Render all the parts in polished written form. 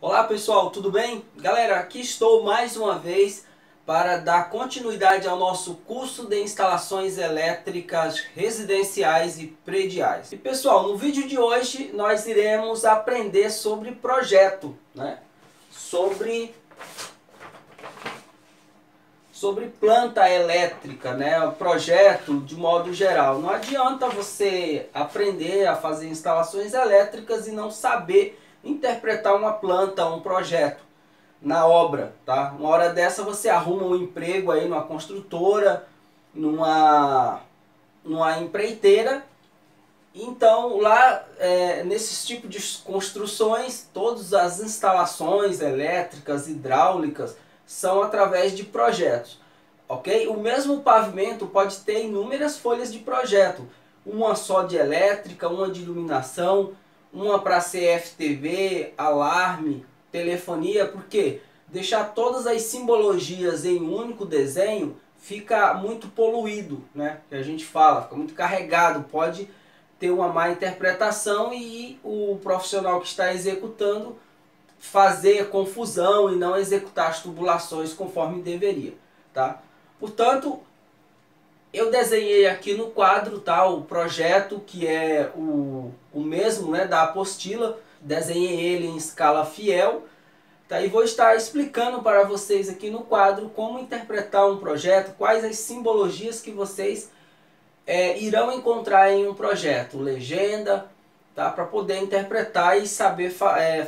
Olá pessoal, tudo bem? Galera, aqui estou mais uma vez para dar continuidade ao nosso curso de instalações elétricas residenciais e prediais. E pessoal, no vídeo de hoje nós iremos aprender sobre projeto, né? Sobre planta elétrica, né? O projeto de modo geral. Não adianta você aprender a fazer instalações elétricas e não saber interpretar uma planta, um projeto na obra, tá? Uma hora dessa você arruma um emprego aí numa construtora, numa empreiteira. Então lá nesses tipos de construções, todas as instalações elétricas, hidráulicas são através de projetos, ok? O mesmo pavimento pode ter inúmeras folhas de projeto, uma só de elétrica, uma de iluminação, uma para CFTV, alarme, telefonia, porque deixar todas as simbologias em um único desenho fica muito poluído, né? Que a gente fala, fica muito carregado, pode ter uma má interpretação e o profissional que está executando fazer confusão e não executar as tubulações conforme deveria, tá? Portanto, eu desenhei aqui no quadro, tá, o projeto que é o mesmo, né, da apostila. Desenhei ele em escala fiel, tá, e vou estar explicando para vocês aqui no quadro como interpretar um projeto, quais as simbologias que vocês irão encontrar em um projeto, legenda, tá, para poder interpretar e saber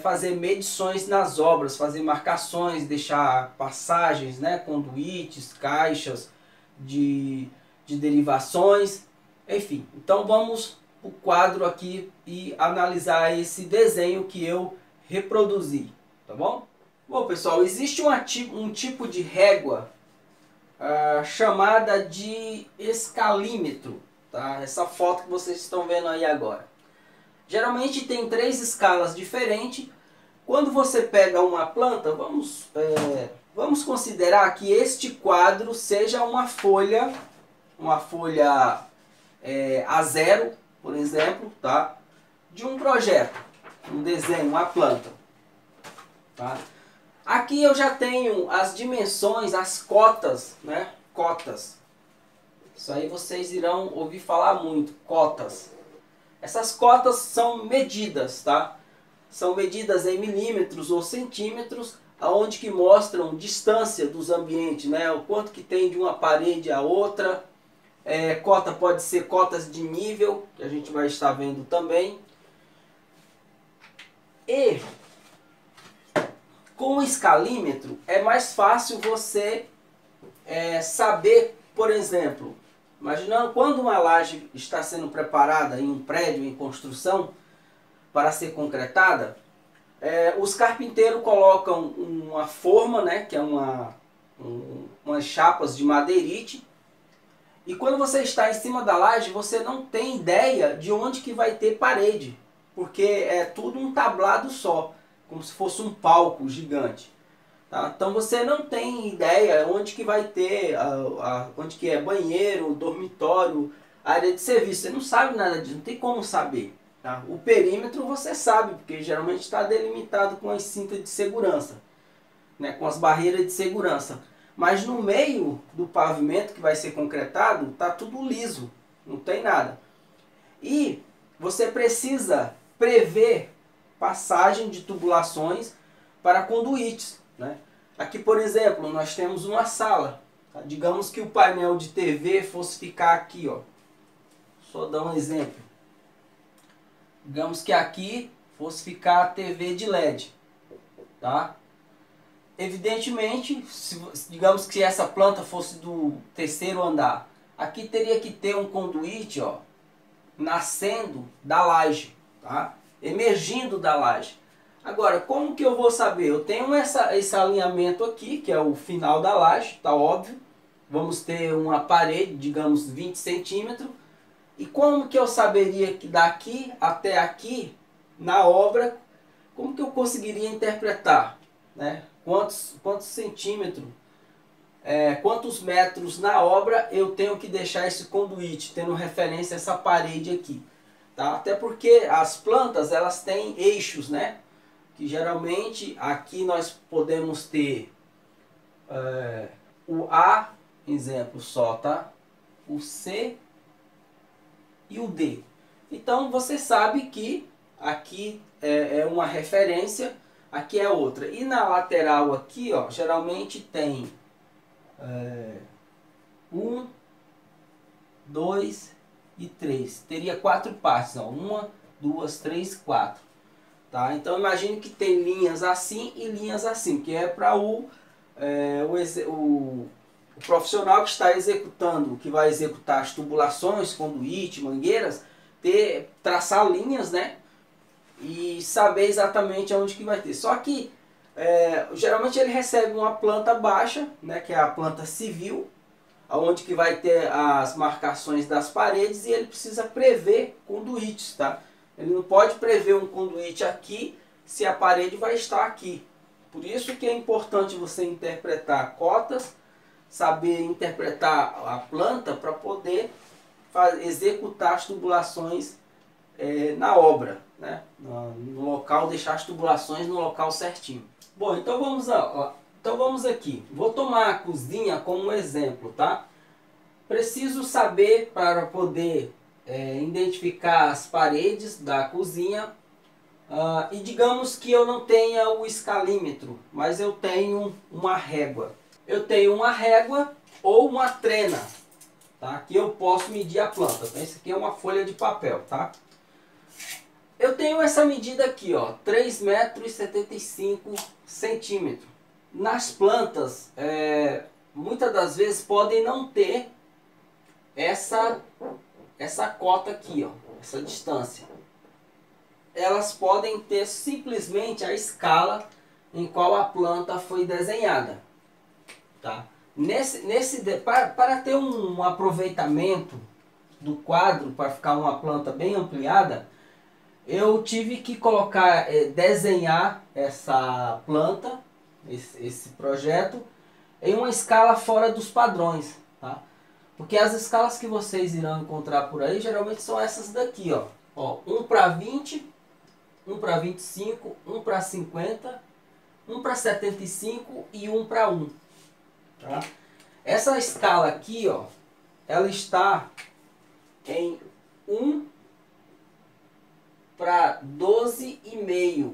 fazer medições nas obras, fazer marcações, deixar passagens, né, conduítes, caixas de derivações, enfim. Então vamos para o quadro aqui e analisar esse desenho que eu reproduzi, tá bom? Bom pessoal, existe um tipo de régua chamada de escalímetro, tá? Essa foto que vocês estão vendo aí agora. Geralmente tem três escalas diferentes. Quando você pega uma planta, vamos considerar que este quadro seja uma folha A0, por exemplo, tá? De um projeto, um desenho, uma planta, tá? Aqui eu já tenho as dimensões, as cotas, né? Cotas. Isso aí vocês irão ouvir falar muito, cotas. Essas cotas são medidas, tá? São medidas em milímetros ou centímetros, aonde que mostram distância dos ambientes, né? O quanto que tem de uma parede a outra. Cota pode ser cotas de nível, que a gente vai estar vendo também. E com o escalímetro é mais fácil você saber, por exemplo, imaginando quando uma laje está sendo preparada em um prédio em construção para ser concretada, os carpinteiros colocam uma forma, né, que é umas chapas de madeirite, e quando você está em cima da laje você não tem ideia de onde que vai ter parede, porque é tudo um tablado só, como se fosse um palco gigante. Tá? Então você não tem ideia onde que vai ter, onde que é banheiro, dormitório, área de serviço. Você não sabe nada disso, não tem como saber. Tá? O perímetro você sabe, porque geralmente está delimitado com as cintas de segurança, né? Com as barreiras de segurança. Mas no meio do pavimento que vai ser concretado, está tudo liso, não tem nada. E você precisa prever passagem de tubulações para conduítes, né? Aqui, por exemplo, nós temos uma sala, tá? Digamos que o painel de TV fosse ficar aqui, ó. Só dar um exemplo. Digamos que aqui fosse ficar a TV de LED, tá? Evidentemente, digamos que essa planta fosse do terceiro andar, aqui teria que ter um conduíte, ó, nascendo da laje, tá? Emergindo da laje. Agora, como que eu vou saber? Eu tenho esse alinhamento aqui, que é o final da laje, tá óbvio. Vamos ter uma parede, digamos 20 centímetros. E como que eu saberia que daqui até aqui, na obra, como que eu conseguiria interpretar, né? Quantos centímetros, quantos metros na obra eu tenho que deixar esse conduíte, tendo referência a essa parede aqui. Tá? Até porque as plantas elas têm eixos, né? que geralmente aqui nós podemos ter o A, exemplo só, tá? O C e o D. Então você sabe que aqui é uma referência, aqui é outra. E na lateral aqui, ó, geralmente tem 1, 2 e 3. Teria 4 partes, ó. 1, 2, 3, 4. Tá? Então imagine que tem linhas assim e linhas assim, que é para o profissional que está executando, que vai executar as tubulações, conduíte, mangueiras, traçar linhas, né? E saber exatamente aonde que vai ter. Só que geralmente ele recebe uma planta baixa, né? Que é a planta civil, onde que vai ter as marcações das paredes, e ele precisa prever conduítes, tá? Ele não pode prever um conduíte aqui se a parede vai estar aqui. Por isso que é importante você interpretar cotas, saber interpretar a planta para poder executar as tubulações na obra, né? No local, deixar as tubulações no local certinho. Bom, então vamos aqui. Vou tomar a cozinha como exemplo, tá? Preciso saber para poder identificar as paredes da cozinha. E digamos que eu não tenha o escalímetro, mas eu tenho uma régua. Eu tenho uma régua ou uma trena, tá? Que eu posso medir a planta. Então, isso aqui é uma folha de papel, tá? Eu tenho essa medida aqui, ó, 3,75 centímetros. Nas plantas, muitas das vezes podem não ter essa cota aqui, ó, essa distância. Elas podem ter simplesmente a escala em qual a planta foi desenhada, tá? Para ter um aproveitamento do quadro, para ficar uma planta bem ampliada, eu tive que desenhar essa planta, esse projeto, em uma escala fora dos padrões, tá? Porque as escalas que vocês irão encontrar por aí geralmente são essas daqui, ó. 1 para 20, 1 para 25, 1 para 50, 1 para 75 e 1 para 1. Tá? Essa escala aqui, ó, ela está em 1 para 12,5.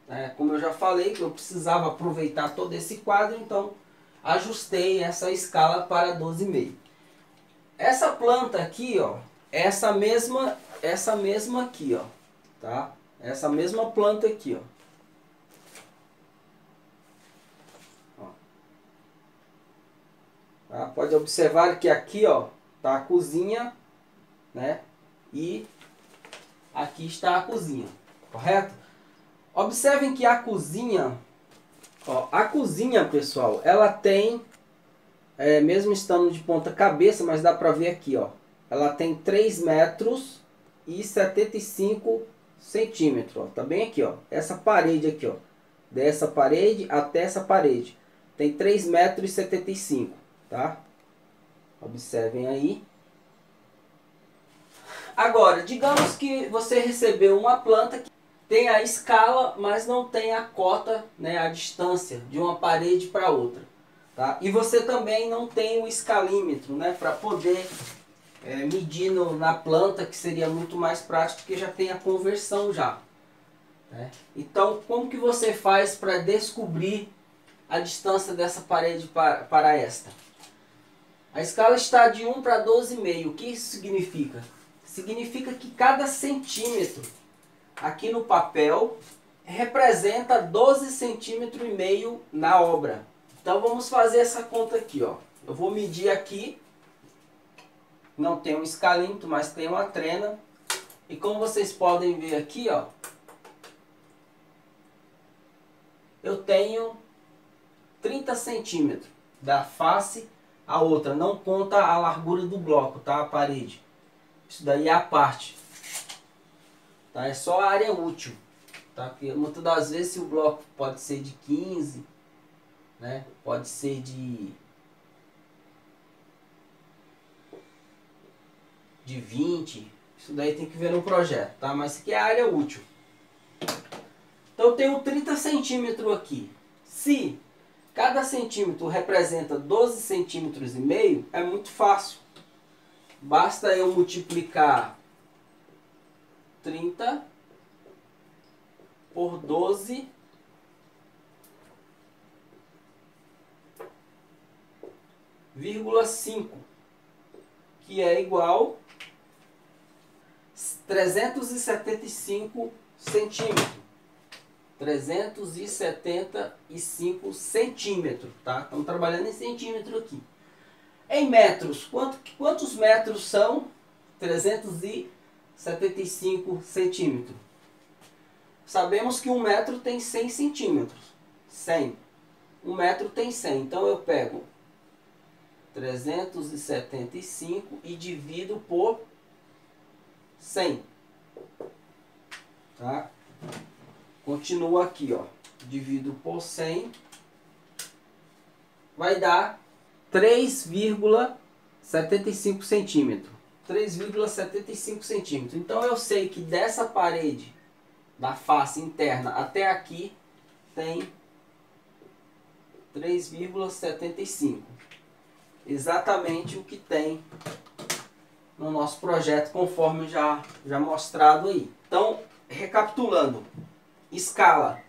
Né? Como eu já falei, que eu precisava aproveitar todo esse quadro, então ajustei essa escala para 12,5. Essa planta aqui, ó, essa mesma aqui, ó, tá? Essa mesma planta aqui, ó. Tá? Pode observar que aqui, ó, tá a cozinha, né? E aqui está a cozinha, correto? Observem que a cozinha, pessoal, ela tem, mesmo estando de ponta cabeça, mas dá pra ver aqui, ó, ela tem 3 metros e 75 centímetros, ó, tá bem aqui, ó, essa parede aqui, ó, dessa parede até essa parede, tem 3 metros e 75, tá? Observem aí. Agora, digamos que você recebeu uma planta que tem a escala, mas não tem a cota, né, a distância de uma parede para outra. Tá? E você também não tem o escalímetro, né, para poder medir na planta, que seria muito mais prático, porque já tem a conversão já. Né? Então, como que você faz para descobrir a distância dessa parede para esta? A escala está de 1 para 12,5. O que isso significa? Significa que cada centímetro aqui no papel representa 12,5 centímetros na obra. Então vamos fazer essa conta aqui, ó. Eu vou medir aqui, não tem um escalímetro, mas tem uma trena. E como vocês podem ver aqui, ó, eu tenho 30 centímetros da face a outra. Não conta a largura do bloco, tá? A parede. Isso daí é a parte. Tá? É só a área útil. Tá? Porque muitas das vezes o bloco pode ser de 15, né? Pode ser de 20. Isso daí tem que ver no projeto, tá? Mas isso aqui é a área útil. Então eu tenho 30 centímetros aqui. Se cada centímetro representa 12 centímetros e meio, é muito fácil. Basta eu multiplicar 30 por 12,5, que é igual a 375 centímetros. 375 centímetros, tá? Estamos trabalhando em centímetro aqui. Em metros, quantos metros são 375 centímetros? Sabemos que um metro tem 100 centímetros. 100. Um metro tem 100. Então eu pego 375 e divido por 100. Tá? Continua aqui, ó. Divido por 100. Vai dar 3,75 centímetros. 3,75 centímetros. Então eu sei que dessa parede da face interna até aqui tem 3,75. Exatamente o que tem no nosso projeto, conforme já mostrado aí. Então, recapitulando. Escala.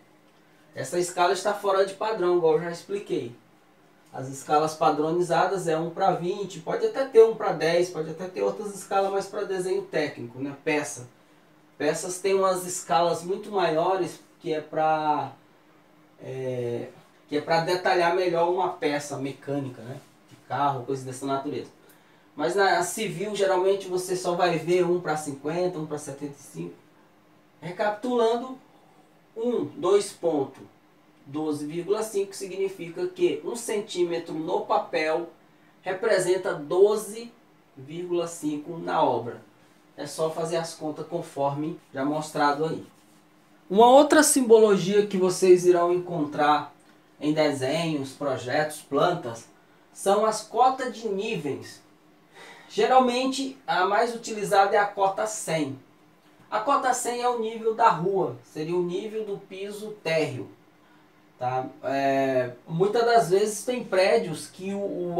Essa escala está fora de padrão, igual eu já expliquei. As escalas padronizadas é 1 para 20, pode até ter 1 para 10, pode até ter outras escalas mais para desenho técnico, né? Peça. Peças têm umas escalas muito maiores que é para detalhar melhor uma peça mecânica, né? De carro, coisa dessa natureza. Mas na civil, geralmente você só vai ver 1 para 50, 1 para 75. Recapitulando, 2,12,5 significa que 1 centímetro no papel representa 12,5 na obra. É só fazer as contas conforme já mostrado aí. Uma outra simbologia que vocês irão encontrar em desenhos, projetos, plantas, são as cotas de níveis. Geralmente a mais utilizada é a cota 100. A cota 100 é o nível da rua, seria o nível do piso térreo. Tá? Muitas das vezes tem prédios que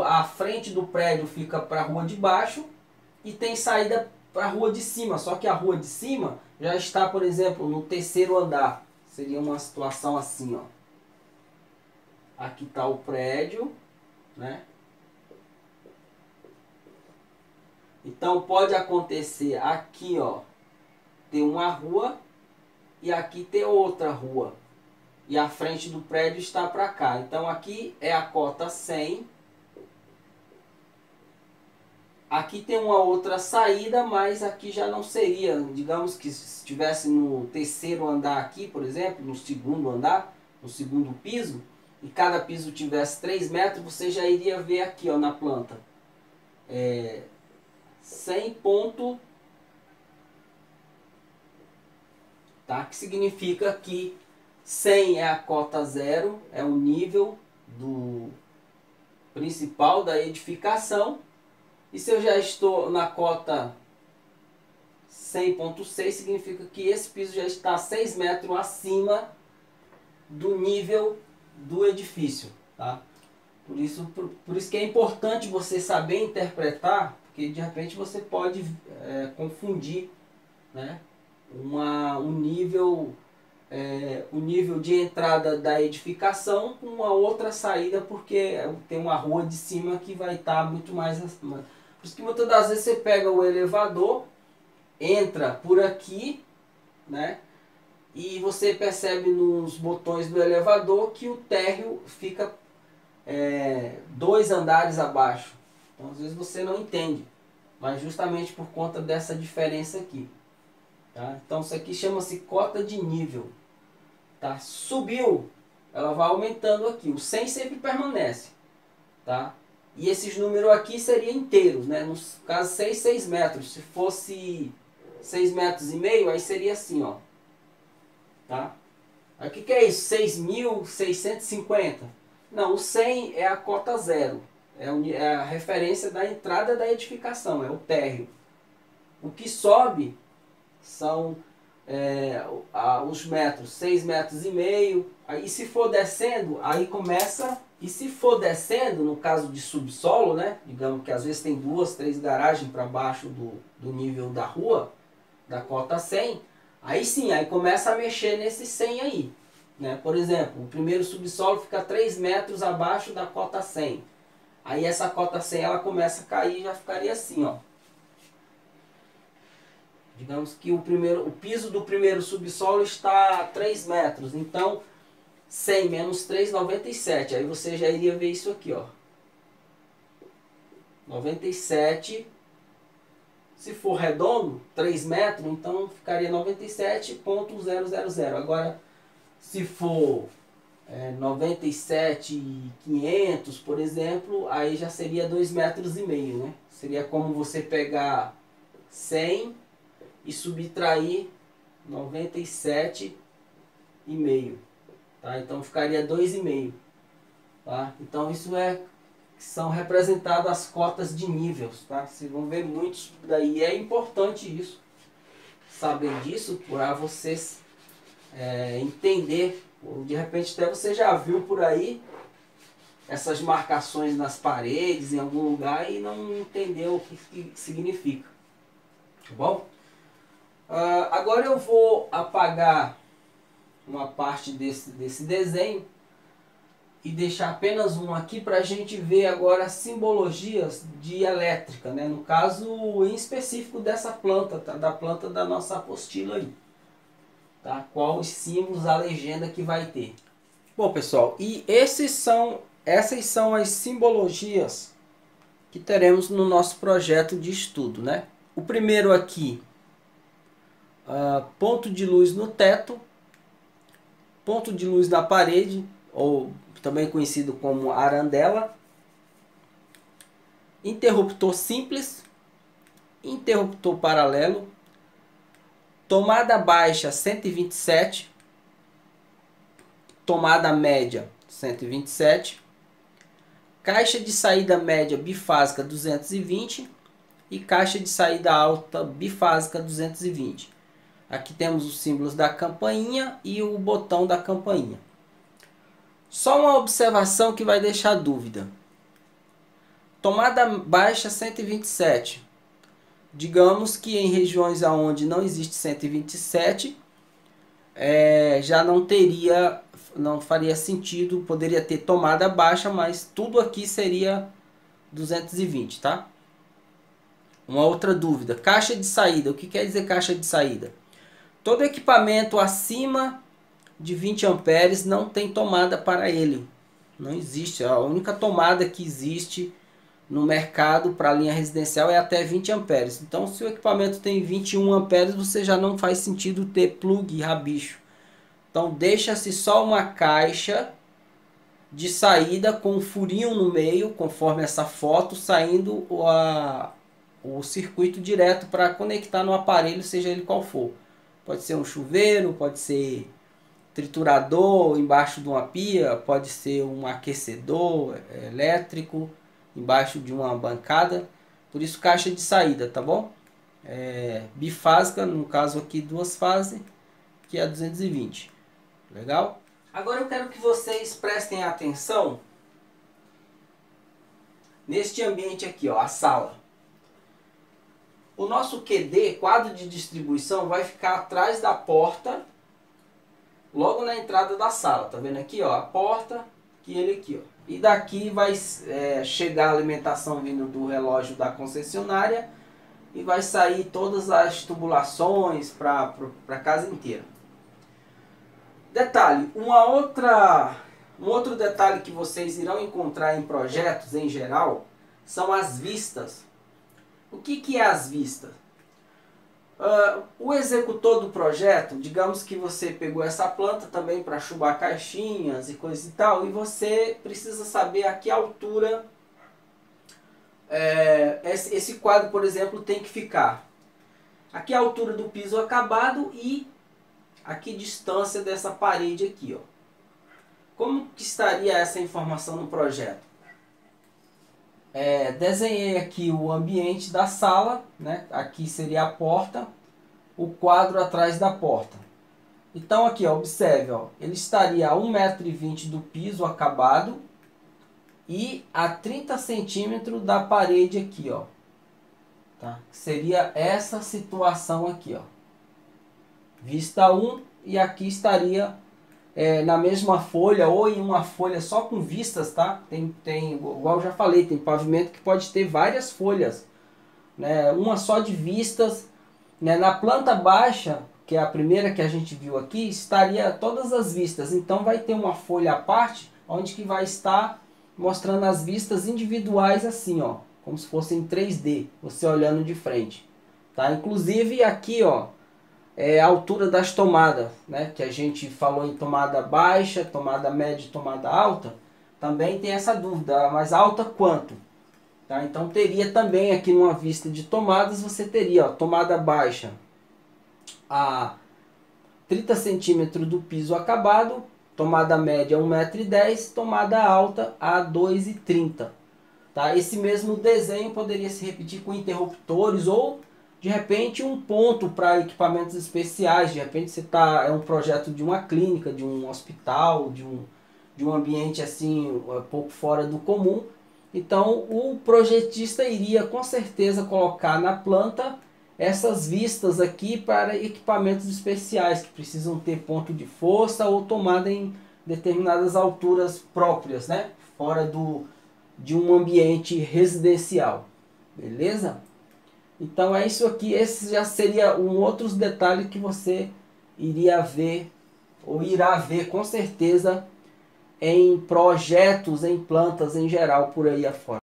a frente do prédio fica para a rua de baixo e tem saída para a rua de cima, só que a rua de cima já está, por exemplo, no terceiro andar. Seria uma situação assim, ó. Aqui está o prédio, né? Então pode acontecer aqui, ó, ter uma rua e aqui ter outra rua. E a frente do prédio está para cá. Então aqui é a cota 100. Aqui tem uma outra saída, mas aqui já não seria. Digamos que se estivesse no terceiro andar aqui, por exemplo, no segundo andar, no segundo piso, e cada piso tivesse 3 metros, você já iria ver aqui, ó, na planta. 100 ponto, tá? Que significa que 100 é a cota 0, é o nível do principal da edificação. E se eu já estou na cota 100.6, significa que esse piso já está 6 metros acima do nível do edifício, tá? Por isso que é importante você saber interpretar, porque de repente você pode confundir, né, o nível de entrada da edificação com uma outra saída, porque tem uma rua de cima que vai estar muito mais acima. Por isso que muitas das vezes você pega o elevador, entra por aqui, né? E você percebe nos botões do elevador que o térreo fica 2 andares abaixo. Então às vezes você não entende, mas justamente por conta dessa diferença aqui. Tá? Então isso aqui chama-se cota de nível. Tá? Subiu, ela vai aumentando aqui. O 100 sempre permanece. Tá? E esses números aqui seriam inteiros, né? No caso 6 metros. Se fosse 6 metros e meio, aí seria assim, ó. Tá? Aí o que é isso? 6.650? Não, o 100 é a cota 0. É a referência da entrada da edificação, é o térreo. O que sobe são os metros, 6 metros e meio. Aí se for descendo, aí começa. E se for descendo, no caso de subsolo, né? Digamos que às vezes tem 2, 3 garagens para baixo do nível da rua, da cota 100. Aí sim, aí começa a mexer nesse 100 aí. Né? Por exemplo, o primeiro subsolo fica 3 metros abaixo da cota 100. Aí essa cota 100 ela começa a cair, já ficaria assim, ó. Digamos que o piso do primeiro subsolo está a 3 metros. Então, 100 menos 3, 97. Aí você já iria ver isso aqui, ó. 97. Se for redondo, 3 metros, então ficaria 97,000. Agora, se for 97,500, por exemplo, aí já seria 2,5 metros, né? Seria como você pegar 100 e subtrair 97,5. Tá? Então ficaria 2,5. Tá? Então isso são representadas as cotas de níveis. Tá? Vocês vão ver muitos daí. É importante isso. Saber disso para vocês entender. Ou de repente até você já viu por aí essas marcações nas paredes em algum lugar e não entendeu o que significa. Tá bom? Agora eu vou apagar uma parte desse desenho e deixar apenas um aqui para a gente ver agora as simbologias de elétrica, né? No caso em específico dessa planta, tá? Da planta da nossa apostila aí. Tá? Qual os símbolos, a legenda que vai ter. Bom pessoal, e essas são as simbologias que teremos no nosso projeto de estudo, né? O primeiro aqui, ponto de luz no teto, ponto de luz na parede, ou também conhecido como arandela, interruptor simples, interruptor paralelo, tomada baixa 127, tomada média 127, caixa de saída média bifásica 220 e caixa de saída alta bifásica 220. Aqui temos os símbolos da campainha e o botão da campainha. Só uma observação que vai deixar dúvida. Tomada baixa 127. Digamos que em regiões onde não existe 127, já não faria sentido, poderia ter tomada baixa, mas tudo aqui seria 220, tá? Uma outra dúvida, caixa de saída. O que quer dizer caixa de saída? Todo equipamento acima de 20 amperes não tem tomada para ele. Não existe. A única tomada que existe no mercado para a linha residencial é até 20 amperes. Então, se o equipamento tem 21 amperes, você já não faz sentido ter plug e rabicho. Então, deixa-se só uma caixa de saída com um furinho no meio, conforme essa foto, saindo o circuito direto para conectar no aparelho, seja ele qual for. Pode ser um chuveiro, pode ser triturador embaixo de uma pia, pode ser um aquecedor elétrico embaixo de uma bancada. Por isso caixa de saída, tá bom? Bifásica, no caso aqui 2 fases, que é a 220. Legal? Agora eu quero que vocês prestem atenção neste ambiente aqui, ó, a sala. O nosso QD, quadro de distribuição, vai ficar atrás da porta, logo na entrada da sala. Tá vendo aqui, ó, a porta e ele aqui, ó. E daqui vai chegar a alimentação vindo do relógio da concessionária e vai sair todas as tubulações para a casa inteira. Detalhe, um outro detalhe que vocês irão encontrar em projetos em geral são as vistas. O que é as vistas? O executor do projeto, digamos que você pegou essa planta também para chubar caixinhas e coisa e tal, e você precisa saber a que altura esse quadro, por exemplo, tem que ficar. A que altura do piso acabado e a que distância dessa parede aqui, ó. Como que estaria essa informação no projeto? Desenhei aqui o ambiente da sala, né? Aqui seria a porta, o quadro atrás da porta. Então aqui, ó, observe, ó, ele estaria a 1,20 m do piso acabado e a 30 centímetros da parede aqui, ó. Tá? Seria essa situação aqui, ó. Vista 1, e aqui estaria na mesma folha ou em uma folha só com vistas, tá? Igual eu já falei, tem pavimento que pode ter várias folhas, né? Uma só de vistas, né? Na planta baixa, que é a primeira que a gente viu aqui, estaria todas as vistas. Então vai ter uma folha à parte, onde que vai estar mostrando as vistas individuais assim, ó, como se fosse em 3D, você olhando de frente, tá? Inclusive aqui, ó, a altura das tomadas, né? Que a gente falou em tomada baixa, tomada média e tomada alta. Também tem essa dúvida, mas alta quanto? Tá? Então teria também aqui numa vista de tomadas, você teria, ó, tomada baixa a 30 centímetros do piso acabado, tomada média 1,10 m, tomada alta a 2,30 m. Tá? Esse mesmo desenho poderia se repetir com interruptores ou de repente um ponto para equipamentos especiais. De repente você é um projeto de uma clínica, de um hospital, de um ambiente assim um pouco fora do comum. Então o projetista iria com certeza colocar na planta essas vistas aqui para equipamentos especiais que precisam ter ponto de força ou tomada em determinadas alturas próprias, né? Fora de um ambiente residencial. Beleza? Então é isso aqui. Esse já seria um outros detalhes que você iria ver ou irá ver com certeza em projetos, em plantas em geral por aí afora.